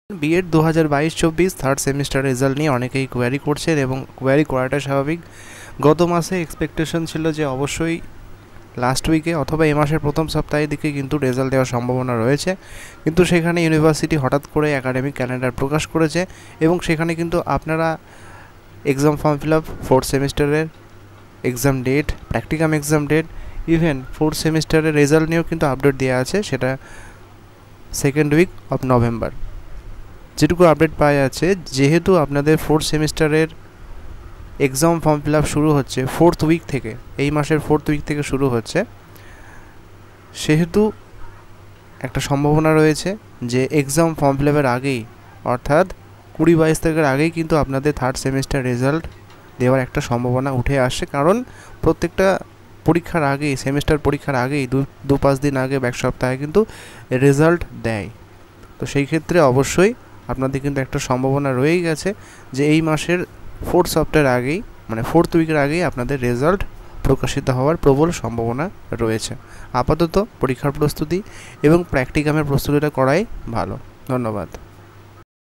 B Ed 2022-24 third semester result নিয়ে অনেকেই query করছেন এবং কোয়ারি করাটা স্বাভাবিক। গত মাসে এক্সপেকটেশন ছিল যে অবশ্যই লাস্ট উইকে অথবা এই মাসের প্রথম সপ্তাহের দিকে কিন্তু রেজাল্ট দেওয়ার সম্ভাবনা রয়েছে, কিন্তু সেখানে ইউনিভার্সিটি হঠাৎ করে একাডেমিক ক্যালেন্ডার প্রকাশ করেছে এবং সেখানে কিন্তু আপনারা exam form fill up, fourth সেমিস্টারের exam date, practicum exam date, even fourth সেমিস্টারের রেজাল্ট নিয়েও কিন্তু আপডেট দেওয়া আছে, সেটা সেকেন্ড উইক অফ নভেম্বর। যেটুকু আপডেট পাওয়া যাচ্ছে, যেহেতু আপনাদের ফোর্থ সেমিস্টারের এক্সাম ফর্ম ফিল আপ শুরু হচ্ছে ফোর্থ উইক থেকে, এই মাসের ফোর্থ উইক থেকে শুরু হচ্ছে, সেহেতু একটা সম্ভাবনা রয়েছে যে এক্সাম ফর্ম ফিল আপের আগেই, অর্থাৎ 20-22 তারিখের আগেই কিন্তু আপনাদের থার্ড সেমিস্টার রেজাল্ট দেওয়ার একটা সম্ভাবনা উঠে আসছে। কারণ প্রত্যেকটা পরীক্ষার আগেই, সেমিস্টার পরীক্ষার আগেই 2-5 দিন আগে, এক সপ্তাহে কিন্তু রেজাল্ট দেয়। তো সেই ক্ষেত্রে অবশ্যই আপনাদের কিন্তু একটা সম্ভাবনা রয়েই গেছে যে এই মাসের ফোর্থ সপ্তাহের আগেই, মানে ফোর্থ উইকের আগেই আপনাদের রেজাল্ট প্রকাশিত হওয়ার প্রবল সম্ভাবনা রয়েছে। আপাতত পরীক্ষার প্রস্তুতি এবং প্র্যাকটিকামের প্রস্তুতিটা করাই ভালো। ধন্যবাদ।